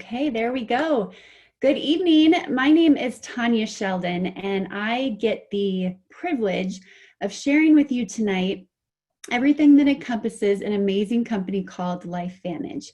Okay, there we go. Good evening. My name is Tanya Sheldon, and I get the privilege of sharing with you tonight everything that encompasses an amazing company called LifeVantage.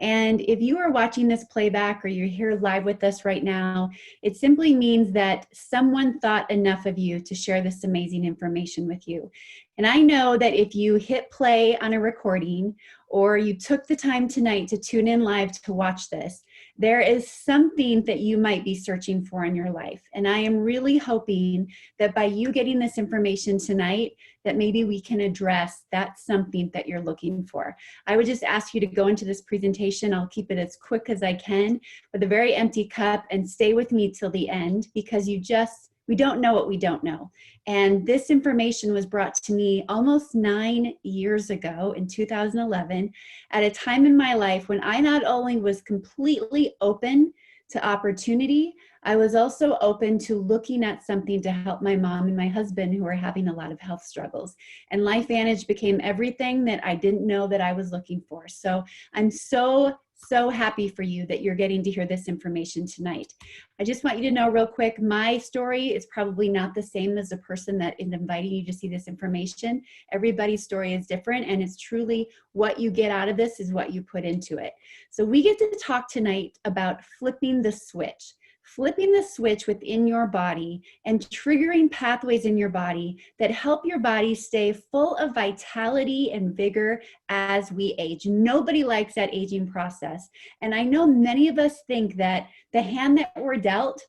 And if you are watching this playback or you're here live with us right now, it simply means that someone thought enough of you to share this amazing information with you. And I know that if you hit play on a recording or you took the time tonight to tune in live to watch this, there is something that you might be searching for in your life. And I am really hoping that by you getting this information tonight, that maybe we can address that something that you're looking for. I would just ask you to go into this presentation. I'll keep it as quick as I can with a very empty cup and stay with me till the end, because we don't know what we don't know. And this information was brought to me almost 9 years ago in 2011 at a time in my life when I not only was completely open to opportunity, I was also open to looking at something to help my mom and my husband who were having a lot of health struggles. And LifeVantage became everything that I didn't know that I was looking for. So I'm so happy for you that you're getting to hear this information tonight. I just want you to know real quick, my story is probably not the same as the person that is inviting you to see this information. Everybody's story is different, and it's truly what you get out of this is what you put into it. So we get to talk tonight about flipping the switch within your body and triggering pathways in your body that help your body stay full of vitality and vigor as we age. Nobody likes that aging process. And I know many of us think that the hand that we're dealt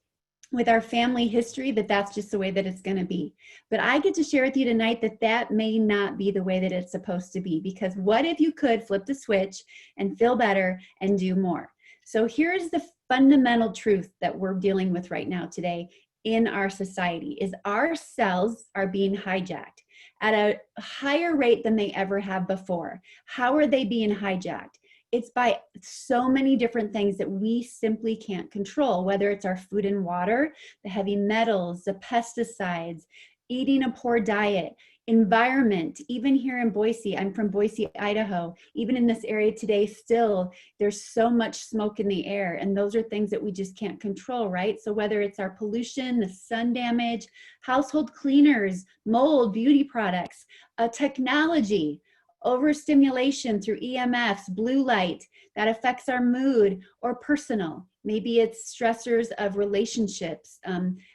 with our family history, that's just the way that it's going to be. But I get to share with you tonight that may not be the way that it's supposed to be, because what if you could flip the switch and feel better and do more? So here's the fundamental truth that we're dealing with right now today in our society is our cells are being hijacked at a higher rate than they ever have before. How are they being hijacked? It's by so many different things that we simply can't control, whether it's our food and water, the heavy metals, the pesticides, eating a poor diet, environment. Even here in Boise, I'm from Boise, Idaho. Even in this area today, still, there's so much smoke in the air, and those are things that we just can't control, right? So whether it's our pollution, the sun damage, household cleaners, mold, beauty products, technology, overstimulation through EMFs, blue light, that affects our mood, or personal. Maybe it's stressors of relationships,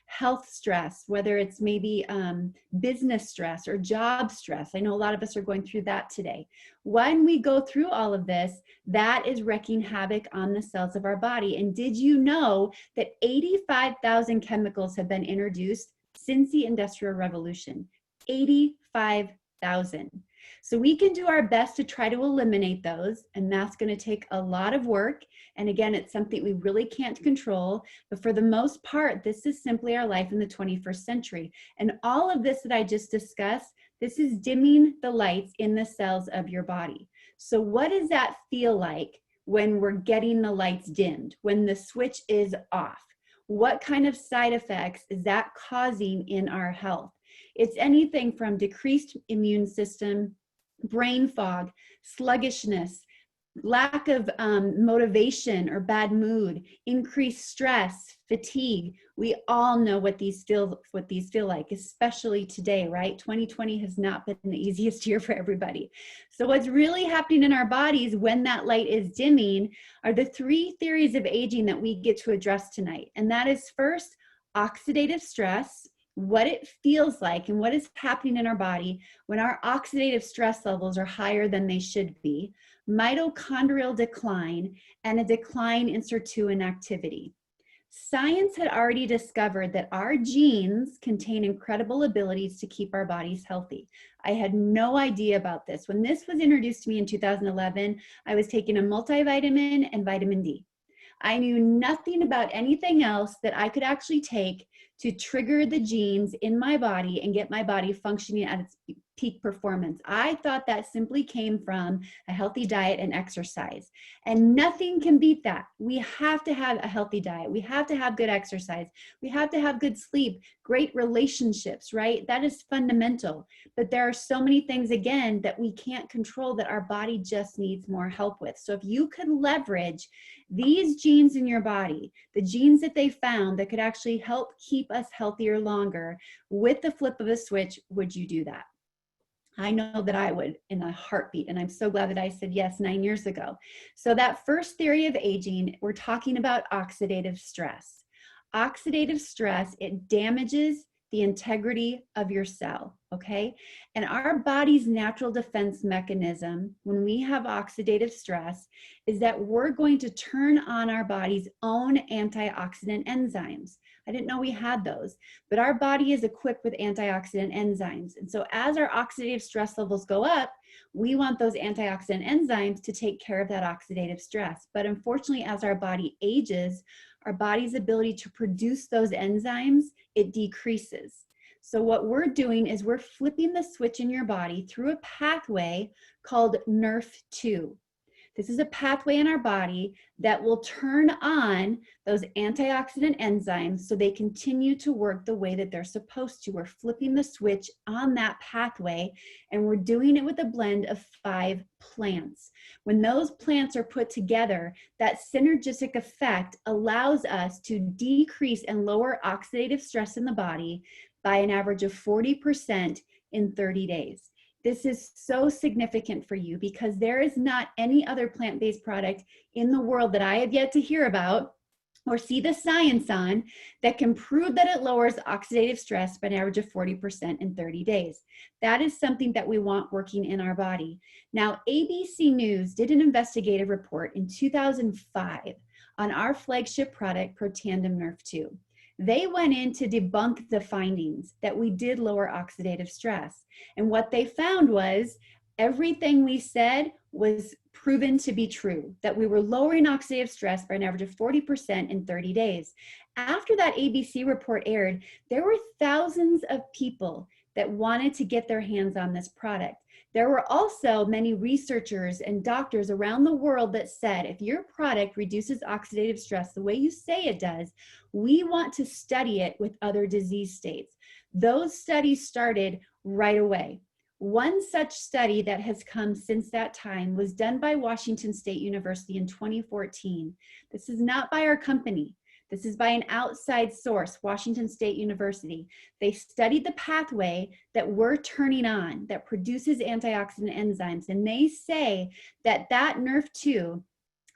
health stress, whether it's maybe business stress or job stress. I know a lot of us are going through that today. When we go through all of this, that is wreaking havoc on the cells of our body. And did you know that 85,000 chemicals have been introduced since the Industrial Revolution? 85,000. So we can do our best to try to eliminate those, and that's going to take a lot of work. And again, it's something we really can't control, but for the most part, this is simply our life in the 21st century. And all of this that I just discussed, this is dimming the lights in the cells of your body. So what does that feel like when we're getting the lights dimmed, when the switch is off? What kind of side effects is that causing in our health? It's anything from decreased immune system, brain fog, sluggishness, lack of motivation or bad mood, increased stress, fatigue. We all know what these feel like, especially today, right? 2020 has not been the easiest year for everybody. So what's really happening in our bodies when that light is dimming are the 3 theories of aging that we get to address tonight. And that is first, oxidative stress, what it feels like and what is happening in our body when our oxidative stress levels are higher than they should be, mitochondrial decline, and a decline in sirtuin activity. Science had already discovered that our genes contain incredible abilities to keep our bodies healthy. I had no idea about this. When this was introduced to me in 2011, I was taking a multivitamin and vitamin D. I knew nothing about anything else that I could actually take to trigger the genes in my body and get my body functioning at its peak performance. I thought that simply came from a healthy diet and exercise. And nothing can beat that. We have to have a healthy diet. We have to have good exercise. We have to have good sleep, great relationships, right? That is fundamental. But there are so many things, again, that we can't control that our body just needs more help with. So if you could leverage these genes in your body, the genes that they found that could actually help keep us healthier longer, with the flip of a switch, would you do that? I know that I would in a heartbeat, and I'm so glad that I said yes 9 years ago. So that first theory of aging, we're talking about oxidative stress. Oxidative stress, it damages the integrity of your cell, okay? And our body's natural defense mechanism when we have oxidative stress is that we're going to turn on our body's own antioxidant enzymes. I didn't know we had those, but our body is equipped with antioxidant enzymes. And so as our oxidative stress levels go up, we want those antioxidant enzymes to take care of that oxidative stress. But unfortunately, as our body ages, our body's ability to produce those enzymes, it decreases. So what we're doing is we're flipping the switch in your body through a pathway called NRF2. This is a pathway in our body that will turn on those antioxidant enzymes so they continue to work the way that they're supposed to. We're flipping the switch on that pathway, and we're doing it with a blend of 5 plants. When those plants are put together, that synergistic effect allows us to decrease and lower oxidative stress in the body by an average of 40% in 30 days. This is so significant for you because there is not any other plant-based product in the world that I have yet to hear about or see the science on that can prove that it lowers oxidative stress by an average of 40% in 30 days. That is something that we want working in our body. Now, ABC News did an investigative report in 2005 on our flagship product, Protandim Nerf2. They went in to debunk the findings that we did lower oxidative stress. And what they found was everything we said was proven to be true, that we were lowering oxidative stress by an average of 40% in 30 days. After that ABC report aired, there were thousands of people that wanted to get their hands on this product. There were also many researchers and doctors around the world that said, if your product reduces oxidative stress the way you say it does, we want to study it with other disease states. Those studies started right away. One such study that has come since that time was done by Washington State University in 2014. This is not by our company. This is by an outside source, Washington State University. They studied the pathway that we're turning on that produces antioxidant enzymes, and they say that that NRF2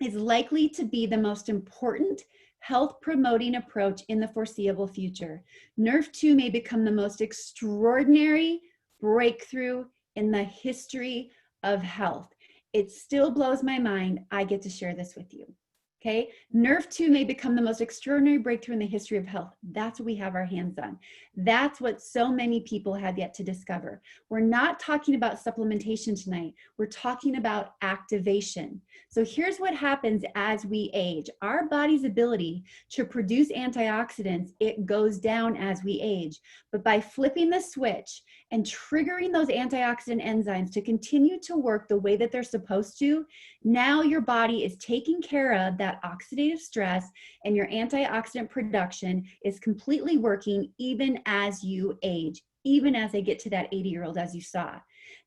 is likely to be the most important health promoting approach in the foreseeable future. NRF2 may become the most extraordinary breakthrough in the history of health. It still blows my mind I get to share this with you. Okay, NRF2 may become the most extraordinary breakthrough in the history of health. That's what we have our hands on. That's what so many people have yet to discover. We're not talking about supplementation tonight. We're talking about activation. So here's what happens as we age. Our body's ability to produce antioxidants, it goes down as we age. But by flipping the switch and triggering those antioxidant enzymes to continue to work the way that they're supposed to, now your body is taking care of that oxidative stress, and your antioxidant production is completely working even as you age, even as they get to that 80-year-old, as you saw.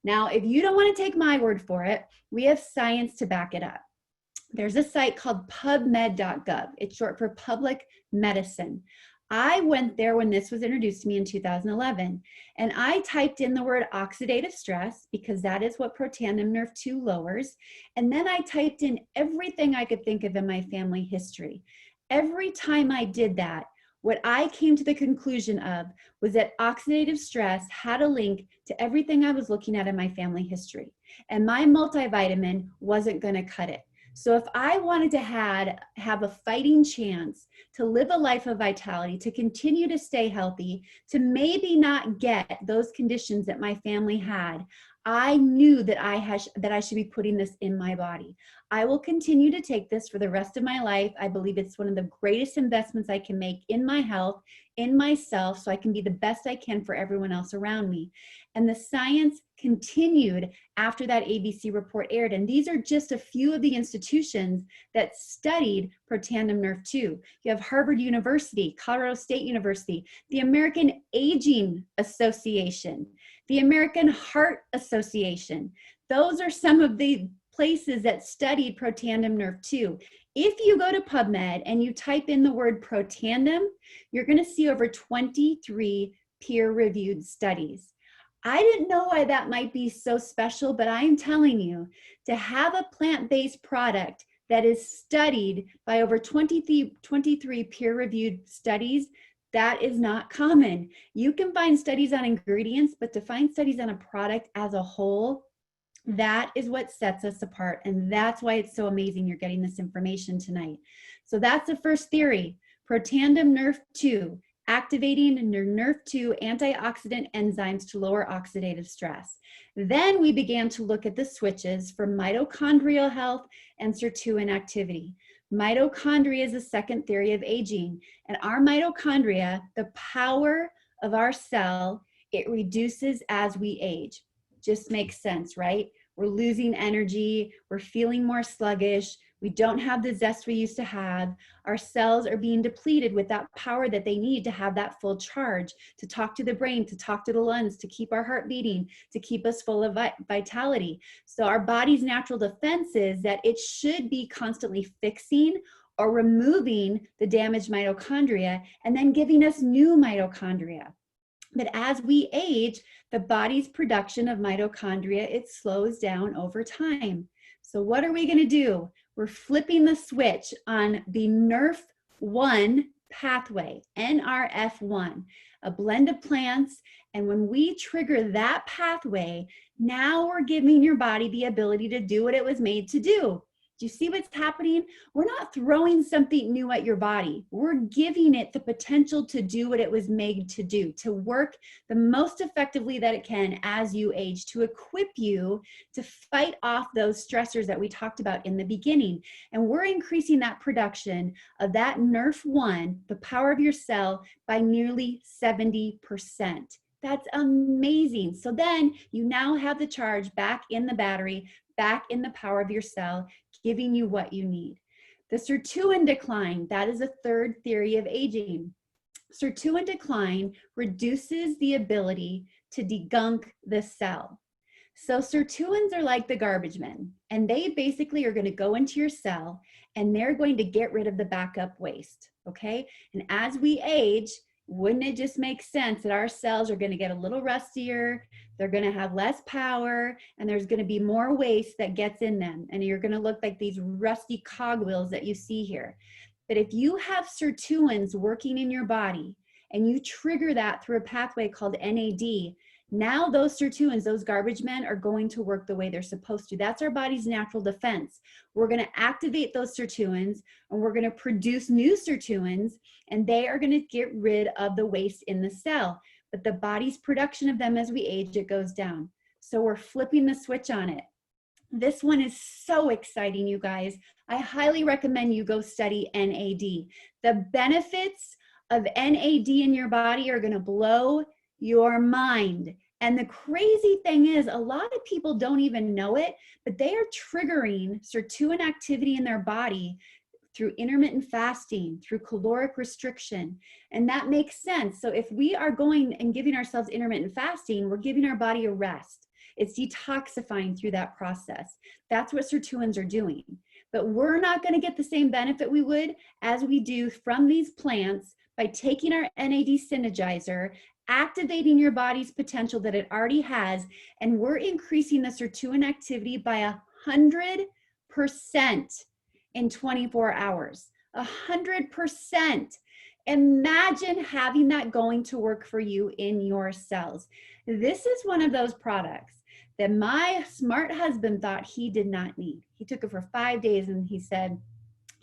Now, if you don't want to take my word for it, we have science to back it up. There's a site called pubmed.gov. It's short for public medicine. I went there when this was introduced to me in 2011, and I typed in the word oxidative stress because that is what Protandim Nerf2 lowers. And then I typed in everything I could think of in my family history. Every time I did that, what I came to the conclusion of was that oxidative stress had a link to everything I was looking at in my family history. And my multivitamin wasn't going to cut it. So if I wanted to have a fighting chance to live a life of vitality, to continue to stay healthy, to maybe not get those conditions that my family had, I knew that I should be putting this in my body. I will continue to take this for the rest of my life. I believe it's one of the greatest investments I can make in my health, in myself, so I can be the best I can for everyone else around me. And the science continued after that ABC report aired. And these are just a few of the institutions that studied Protandim Nerve 2. You have Harvard University, Colorado State University, the American Aging Association, the American Heart Association. Those are some of the places that studied Protandim Nerve 2. If you go to PubMed and you type in the word Protandim, you're going to see over 23 peer-reviewed studies. I didn't know why that might be so special, but I'm telling you, to have a plant-based product that is studied by over 23 peer-reviewed studies, that is not common. You can find studies on ingredients, but to find studies on a product as a whole, that is what sets us apart. And that's why it's so amazing you're getting this information tonight. So that's the first theory, Protandim Nerve 2, activating Nerve 2 antioxidant enzymes to lower oxidative stress. Then we began to look at the switches for mitochondrial health and sirtuin activity. Mitochondria is the second theory of aging. And our mitochondria, the power of our cell, it reduces as we age. Just makes sense, right? We're losing energy, we're feeling more sluggish, we don't have the zest we used to have. Our cells are being depleted with that power that they need to have that full charge, to talk to the brain, to talk to the lungs, to keep our heart beating, to keep us full of vitality. So our body's natural defense is that it should be constantly fixing or removing the damaged mitochondria and then giving us new mitochondria. But as we age, the body's production of mitochondria, it slows down over time. So what are we going to do? We're flipping the switch on the NRF1 pathway, NRF1, a blend of plants. And when we trigger that pathway, now we're giving your body the ability to do what it was made to do. Do you see what's happening? We're not throwing something new at your body. We're giving it the potential to do what it was made to do, to work the most effectively that it can as you age, to equip you to fight off those stressors that we talked about in the beginning. And we're increasing that production of that NRF1, the power of your cell, by nearly 70%. That's amazing. So then you now have the charge back in the battery, back in the power of your cell, giving you what you need. The sirtuin decline, that is a third theory of aging. Sirtuin decline reduces the ability to degunk the cell. So sirtuins are like the garbage men, and they basically are going to go into your cell and they're going to get rid of the backup waste, okay? And as we age, wouldn't it just make sense that our cells are going to get a little rustier, they're going to have less power, and there's going to be more waste that gets in them, and you're going to look like these rusty cogwheels that you see here. But if you have sirtuins working in your body and you trigger that through a pathway called NAD, now those sirtuins, those garbage men, are going to work the way they're supposed to. That's our body's natural defense. We're going to activate those sirtuins and we're going to produce new sirtuins, and they are going to get rid of the waste in the cell. But the body's production of them as we age, it goes down. So we're flipping the switch on it. This one is so exciting, you guys. I highly recommend you go study NAD. The benefits of NAD in your body are going to blow your mind. And the crazy thing is, a lot of people don't even know it, but they are triggering sirtuin activity in their body through intermittent fasting, through caloric restriction. And that makes sense. So if we are going and giving ourselves intermittent fasting, we're giving our body a rest. It's detoxifying through that process. That's what sirtuins are doing. But we're not going to get the same benefit we would as we do from these plants by taking our NAD synergizer, activating your body's potential that it already has, and we're increasing the sirtuin activity by 100% in 24 hours. 100%. Imagine having that going to work for you in your cells. This is one of those products that my smart husband thought he did not need. He took it for 5 days and he said,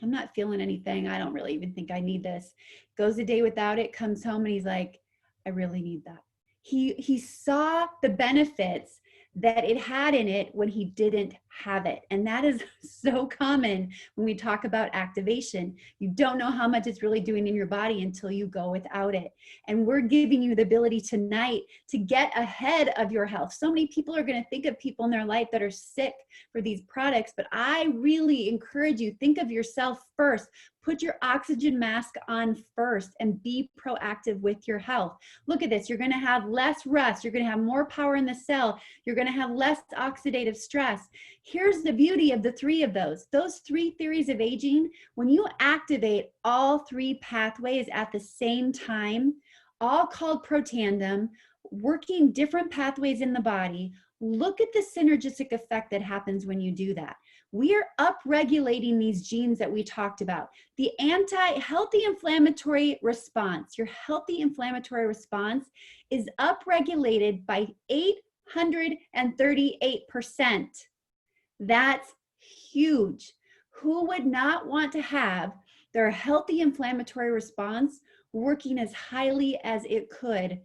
I'm not feeling anything. I don't really even think I need this. Goes a day without it, comes home and he's like, I really need that. He saw the benefits that it had in it when he didn't have it. And that is so common when we talk about activation. You don't know how much it's really doing in your body until you go without it. And we're giving you the ability tonight to get ahead of your health. So many people are going to think of people in their life that are sick for these products, but I really encourage you, think of yourself first. Put your oxygen mask on first and be proactive with your health. Look at this. You're going to have less rust. You're going to have more power in the cell. You're going to have less oxidative stress. Here's the beauty of the three of those. Those three theories of aging, when you activate all three pathways at the same time, all called protandem, working different pathways in the body, look at the synergistic effect that happens when you do that. We are upregulating these genes that we talked about. The healthy inflammatory response, your healthy inflammatory response is upregulated by 838%. That's huge. Who would not want to have their healthy inflammatory response working as highly as it could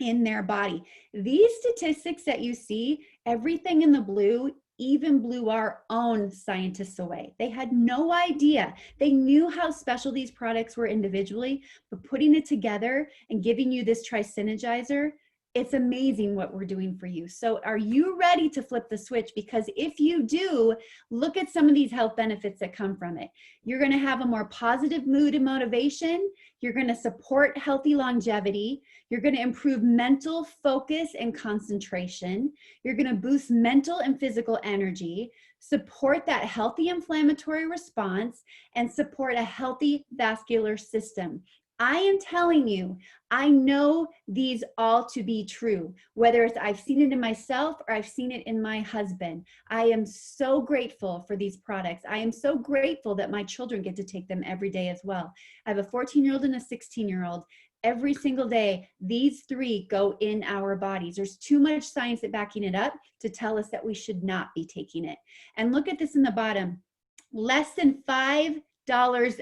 in their body? These statistics that you see, everything in the blue, even blew our own scientists away. They had no idea. They knew how special these products were individually, but putting it together and giving you this tri-synergizer, it's amazing what we're doing for you. So are you ready to flip the switch? Because if you do, look at some of these health benefits that come from it. You're going to have a more positive mood and motivation. You're going to support healthy longevity. You're going to improve mental focus and concentration. You're going to boost mental and physical energy, support that healthy inflammatory response, and support a healthy vascular system. I am telling you, I know these all to be true, whether it's I've seen it in myself or I've seen it in my husband. I am so grateful for these products. I am so grateful that my children get to take them every day as well. I have a 14-year-old and a 16-year-old. Every single day, these three go in our bodies. There's too much science at backing it up to tell us that we should not be taking it. And look at this in the bottom. Less than $5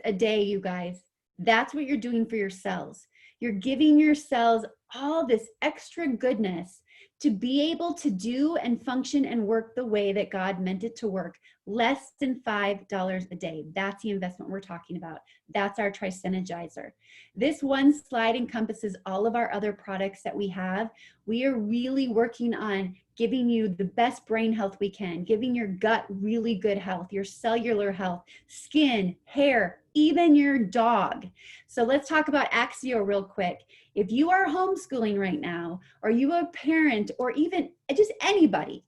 a day, you guys. That's what you're doing for your cells. You're giving your cells all this extra goodness to be able to do and function and work the way that God meant it to work. Less than $5 a day. That's the investment we're talking about. That's our tri-synergizer. This one slide encompasses all of our other products that we have. We are really working on giving you the best brain health we can, giving your gut really good health, your cellular health, skin, hair, even your dog. So let's talk about Axio real quick. If you are homeschooling right now, or you are a parent, or even just anybody,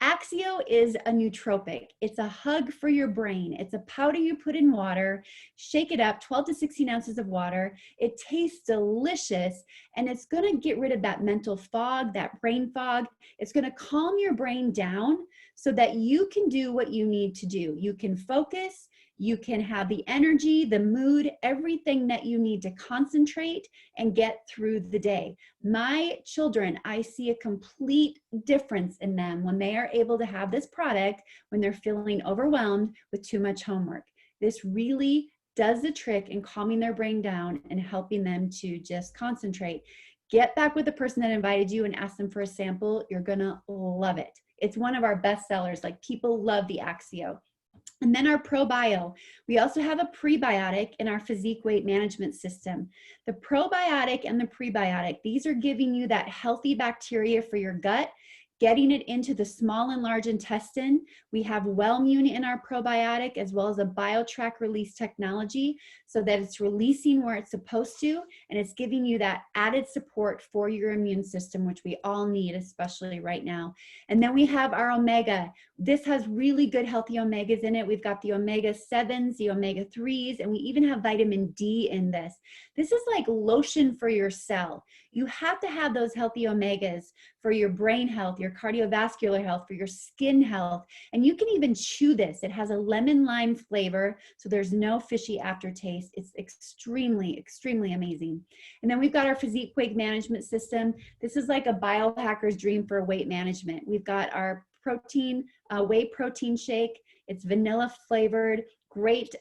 Axio is a nootropic. It's a hug for your brain. It's a powder you put in water, shake it up, 12 to 16 ounces of water. It tastes delicious, and it's going to get rid of that mental fog, that brain fog. It's going to calm your brain down so that you can do what you need to do. You can focus, you can have the energy, the mood, everything that you need to concentrate and get through the day. My children, I see a complete difference in them when they are able to have this product when they're feeling overwhelmed with too much homework. This really does the trick in calming their brain down and helping them to just concentrate. Get back with the person that invited you and ask them for a sample. You're gonna love it. It's one of our best sellers. Like, people love the Axio. And then our ProBio. We also have a prebiotic in our physique weight management system. The probiotic and the prebiotic, these are giving you that healthy bacteria for your gut, getting it into the small and large intestine. We have Wellmune in our probiotic, as well as a BioTrack release technology, so that it's releasing where it's supposed to, and it's giving you that added support for your immune system, which we all need, especially right now. And then we have our omega. This has really good healthy omegas in it. We've got the omega-7s, the omega-3s, and we even have vitamin D in this. This is like lotion for your cell. You have to have those healthy omegas for your brain health, your cardiovascular health, for your skin health. And you can even chew this. It has a lemon lime flavor, so there's no fishy aftertaste. It's extremely, extremely amazing. And then we've got our physique weight management system. This is like a biohacker's dream for weight management. We've got our protein, whey protein shake. It's vanilla flavored, great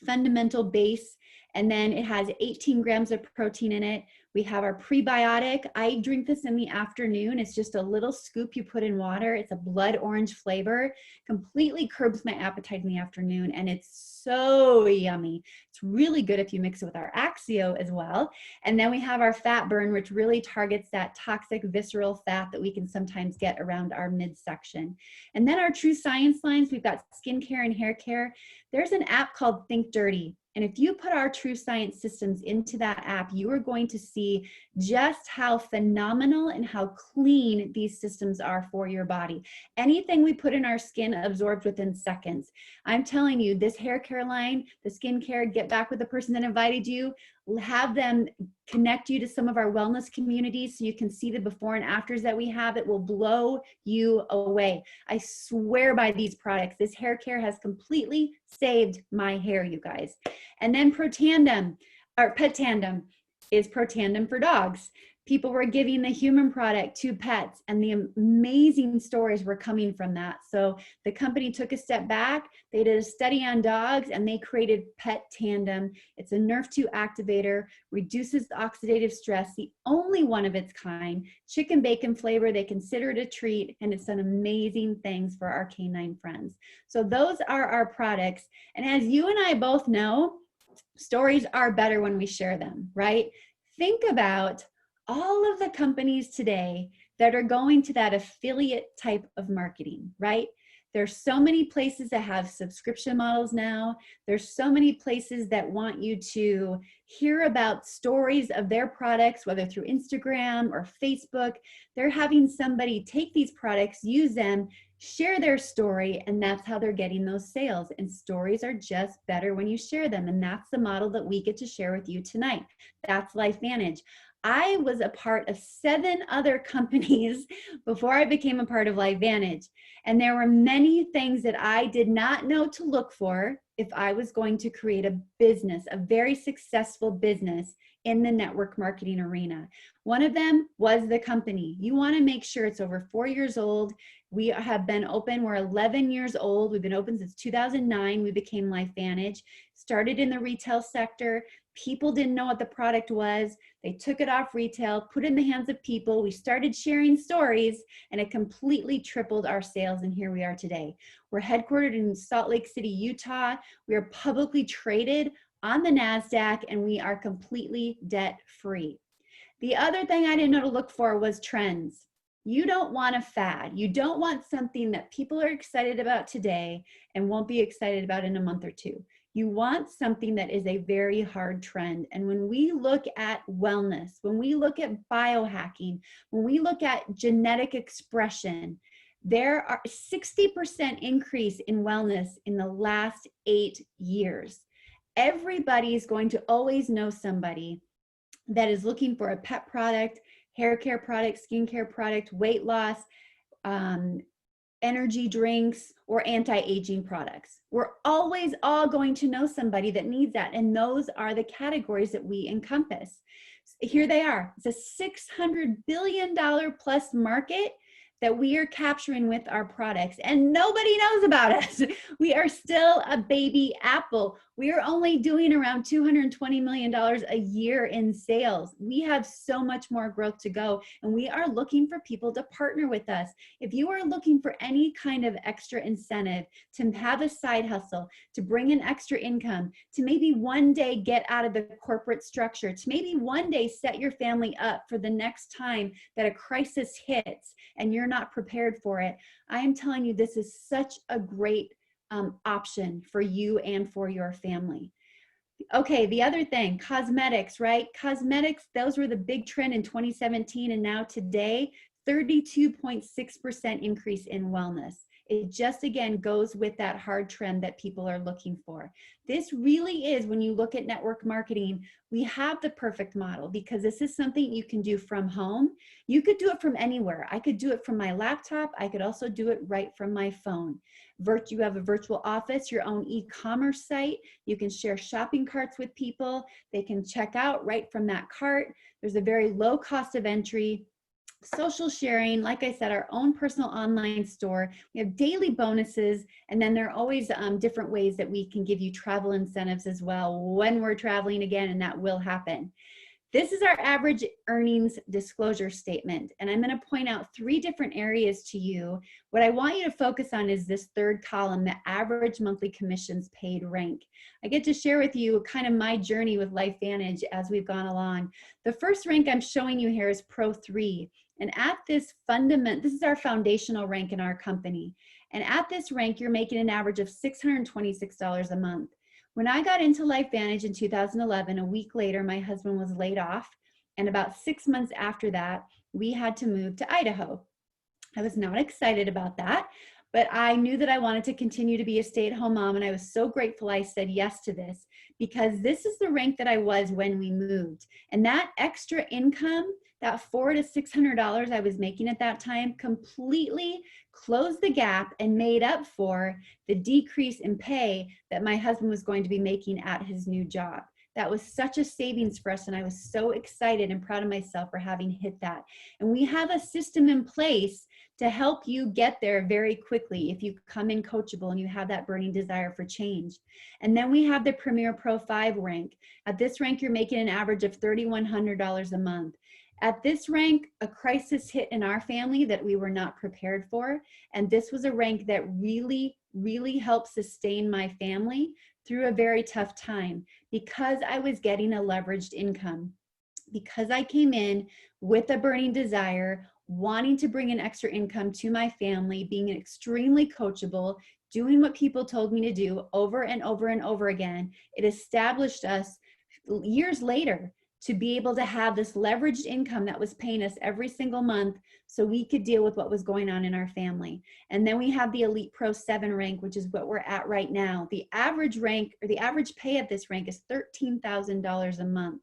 fundamental base. And then it has 18 grams of protein in it. We have our prebiotic. I drink this in the afternoon. It's just a little scoop you put in water. It's a blood orange flavor, completely curbs my appetite in the afternoon, and it's so yummy. It's really good if you mix it with our Axio as well. And then we have our fat burn, which really targets that toxic visceral fat that we can sometimes get around our midsection. And then our True Science lines, we've got skincare and hair care. There's an app called Think Dirty. And if you put our True Science systems into that app, you are going to see just how phenomenal and how clean these systems are for your body. Anything we put in our skin absorbs within seconds. I'm telling you, this hair care line, the skincare, get back with the person that invited you, have them connect you to some of our wellness communities so you can see the before and afters that we have. It will blow you away. I swear by these products. This hair care has completely saved my hair, you guys. And then Protandem, or Pet Tandem, is Protandem for dogs. People were giving the human product to pets, and the amazing stories were coming from that. So the company took a step back. They did a study on dogs, and they created Pet Tandem. It's a Nerve2 activator, reduces the oxidative stress, the only one of its kind, chicken bacon flavor. They consider it a treat, and it's done amazing things for our canine friends. So those are our products. And as you and I both know, stories are better when we share them, right? Think about all of the companies today that are going to that affiliate type of marketing, right? There's so many places that have subscription models now. There's so many places that want you to hear about stories of their products, whether through Instagram or Facebook. They're having somebody take these products, use them, share their story, and that's how they're getting those sales. And stories are just better when you share them. And that's the model that we get to share with you tonight. That's LifeVantage. I was a part of 7 other companies before I became a part of LifeVantage. And there were many things that I did not know to look for if I was going to create a business, a very successful business in the network marketing arena. One of them was the company. You want to make sure it's over 4 years old. We have been open. We're 11 years old. We've been open since 2009. We became LifeVantage. Started in the retail sector. People didn't know what the product was. They took it off retail, put it in the hands of people. We started sharing stories, and it completely tripled our sales, and here we are today. We're headquartered in Salt Lake City, Utah. We are publicly traded on the NASDAQ, and we are completely debt-free. The other thing I didn't know to look for was trends. You don't want a fad. You don't want something that people are excited about today and won't be excited about in a month or two. You want something that is a very hard trend. And when we look at wellness, when we look at biohacking, when we look at genetic expression, there are 60% increase in wellness in the last 8 years. Everybody is going to always know somebody that is looking for a pet product, hair care product, skincare product, weight loss, energy drinks, or anti-aging products. We're always all going to know somebody that needs that. And those are the categories that we encompass. Here they are. It's a $600 billion plus market that we are capturing with our products, and nobody knows about us. We are still a baby apple. We are only doing around $220 million a year in sales. We have so much more growth to go, and we are looking for people to partner with us. If you are looking for any kind of extra incentive to have a side hustle, to bring in extra income, to maybe one day get out of the corporate structure, to maybe one day set your family up for the next time that a crisis hits and you're not prepared for it, I am telling you, this is such a great option for you and for your family. Okay, the other thing, cosmetics, right? Cosmetics, those were the big trend in 2017, and now today, 32.6% increase in wellness. It just, again, goes with that hard trend that people are looking for. This really is, when you look at network marketing, we have the perfect model because this is something you can do from home. You could do it from anywhere. I could do it from my laptop. I could also do it right from my phone. You have a virtual office, your own e-commerce site. You can share shopping carts with people. They can check out right from that cart. There's a very low cost of entry. Social sharing, like I said, our own personal online store. We have daily bonuses, and then there are always different ways that we can give you travel incentives as well when we're traveling again, and that will happen. This is our average earnings disclosure statement, and I'm going to point out 3 different areas to you. What I want you to focus on is this third column, the average monthly commissions paid rank. I get to share with you kind of my journey with LifeVantage as we've gone along. The first rank I'm showing you here is Pro 3, and at this this is our foundational rank in our company. And at this rank, you're making an average of $626 a month. When I got into LifeVantage in 2011, a week later, my husband was laid off. And about 6 months after that, we had to move to Idaho. I was not excited about that, but I knew that I wanted to continue to be a stay-at-home mom. And I was so grateful I said yes to this, because this is the rank that I was when we moved. And that extra income, that $400 to $600 I was making at that time, completely closed the gap and made up for the decrease in pay that my husband was going to be making at his new job. That was such a savings for us, and I was so excited and proud of myself for having hit that. And we have a system in place to help you get there very quickly if you come in coachable and you have that burning desire for change. And then we have the Premier Pro 5 rank. At this rank, you're making an average of $3,100 a month. At this rank, a crisis hit in our family that we were not prepared for. And this was a rank that really, really helped sustain my family through a very tough time, because I was getting a leveraged income. Because I came in with a burning desire, wanting to bring an extra income to my family, being extremely coachable, doing what people told me to do over and over and over again, it established us years later to be able to have this leveraged income that was paying us every single month so we could deal with what was going on in our family. And then we have the Elite Pro 7 rank, which is what we're at right now. The average rank, or the average pay at this rank, is $13,000 a month.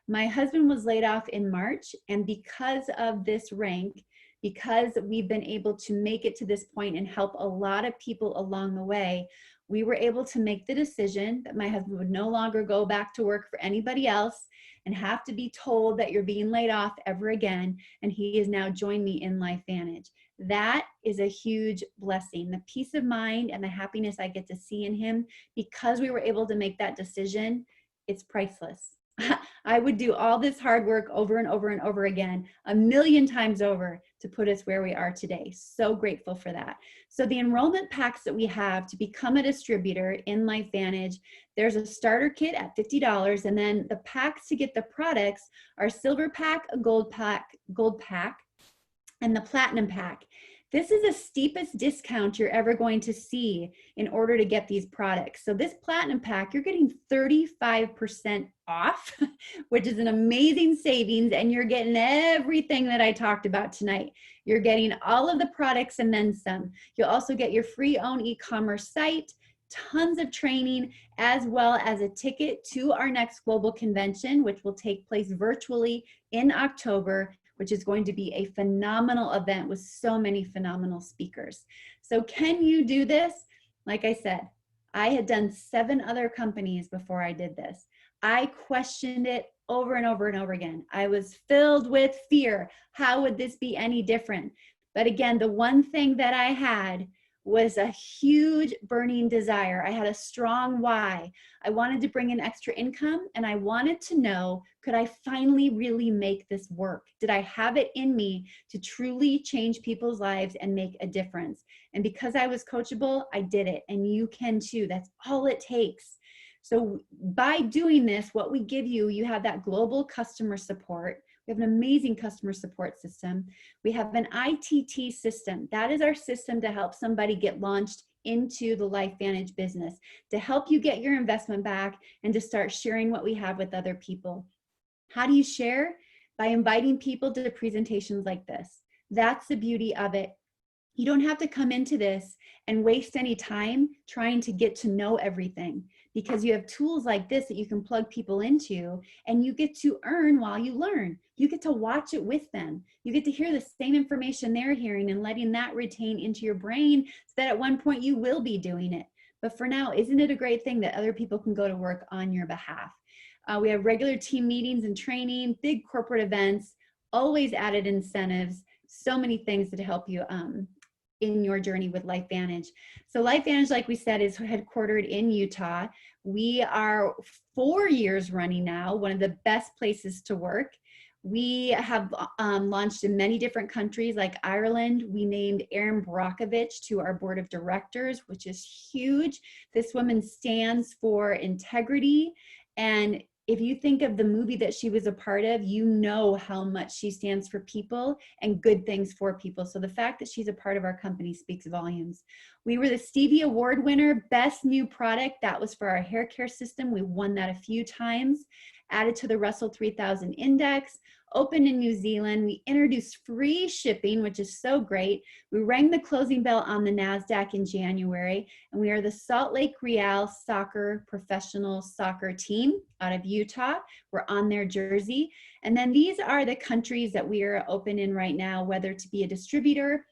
My husband was laid off in March, and because of this rank, because we've been able to make it to this point and help a lot of people along the way, we were able to make the decision that my husband would no longer go back to work for anybody else and have to be told that you're being laid off ever again. And he has now joined me in LifeVantage. That is a huge blessing. The peace of mind and the happiness I get to see in him because we were able to make that decision, it's priceless. I would do all this hard work over and over and over again, a million times over, to put us where we are today. So grateful for that. So the enrollment packs that we have to become a distributor in LifeVantage, there's a starter kit at $50, and then the packs to get the products are silver pack, a gold pack, and the platinum pack. This is the steepest discount you're ever going to see in order to get these products. So this platinum pack, you're getting 35% off, which is an amazing savings, and you're getting everything that I talked about tonight. You're getting all of the products and then some. You'll also get your free own e-commerce site, tons of training, as well as a ticket to our next global convention, which will take place virtually in October, which is going to be a phenomenal event with so many phenomenal speakers. So can you do this? Like I said, I had done 7 other companies before I did this. I questioned it over and over and over again. I was filled with fear. How would this be any different? But again, the one thing that I had was a huge burning desire. I had a strong why. I wanted to bring in extra income, and I wanted to know, could I finally really make this work? Did I have it in me to truly change people's lives and make a difference? And because I was coachable, I did it, and you can too. That's all it takes. So by doing this, what we give you, you have that global customer support. We have an amazing customer support system. We have an ITT system. That is our system to help somebody get launched into the LifeVantage business, to help you get your investment back and to start sharing what we have with other people. How do you share? By inviting people to presentations like this. That's the beauty of it. You don't have to come into this and waste any time trying to get to know everything, because you have tools like this that you can plug people into, and you get to earn while you learn. You get to watch it with them. You get to hear the same information they're hearing and letting that retain into your brain so that at one point you will be doing it. But for now, isn't it a great thing that other people can go to work on your behalf? We have regular team meetings and training, big corporate events, always added incentives, so many things that help you in your journey with LifeVantage. So LifeVantage, like we said, is headquartered in Utah. We are 4 years running now, one of the best places to work. We have launched in many different countries like Ireland. We named Erin Brockovich to our board of directors, which is huge. This woman stands for integrity. And if you think of the movie that she was a part of, you know how much she stands for people and good things for people. So the fact that she's a part of our company speaks volumes. We were the Stevie Award winner, best new product. That was for our hair care system. We won that a few times. Added to the Russell 3000 index, opened in New Zealand. We introduced free shipping, which is so great. We rang the closing bell on the NASDAQ in January, and we are the Salt Lake Real Soccer professional soccer team out of Utah. We're on their jersey. And then these are the countries that we are open in right now, whether to be a distributor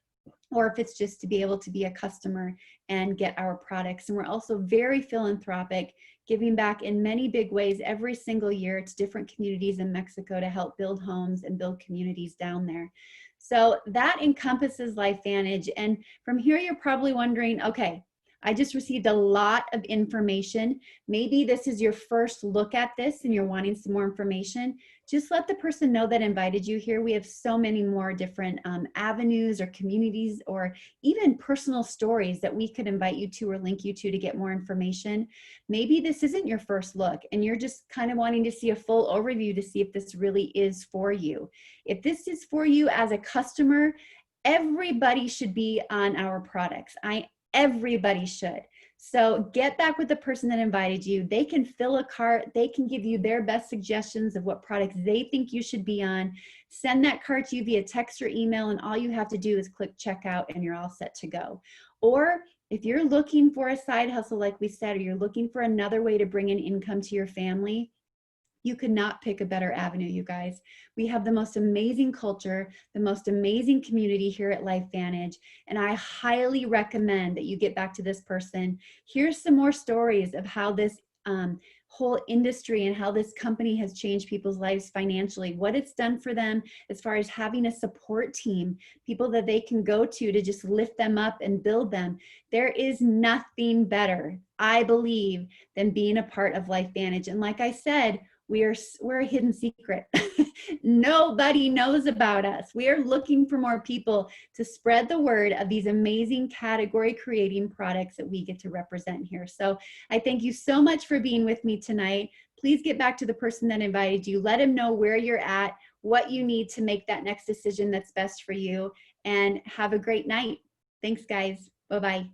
or if it's just to be able to be a customer and get our products. And we're also very philanthropic, giving back in many big ways every single year to different communities in Mexico to help build homes and build communities down there. So that encompasses LifeVantage. And from here, you're probably wondering, okay, I just received a lot of information. Maybe this is your first look at this and you're wanting some more information. Just let the person know that invited you here. We have so many more different avenues or communities or even personal stories that we could invite you to or link you to get more information. Maybe this isn't your first look and you're just kind of wanting to see a full overview to see if this really is for you. If this is for you as a customer, everybody should be on our products. Everybody should. So get back with the person that invited you. They can fill a cart. They can give you their best suggestions of what products they think you should be on. Send that cart to you via text or email, and all you have to do is click checkout and you're all set to go. Or if you're looking for a side hustle, like we said, or you're looking for another way to bring in income to your family, you could not pick a better avenue, you guys. We have the most amazing culture, the most amazing community here at LifeVantage, and I highly recommend that you get back to this person. Here's some more stories of how this whole industry and how this company has changed people's lives financially, what it's done for them as far as having a support team, people that they can go to just lift them up and build them. There is nothing better, I believe, than being a part of LifeVantage. And like I said, we're a hidden secret. Nobody knows about us. We are looking for more people to spread the word of these amazing category creating products that we get to represent here. So I thank you so much for being with me tonight. Please get back to the person that invited you. Let them know where you're at, what you need to make that next decision that's best for you, and have a great night. Thanks, guys. Bye-bye.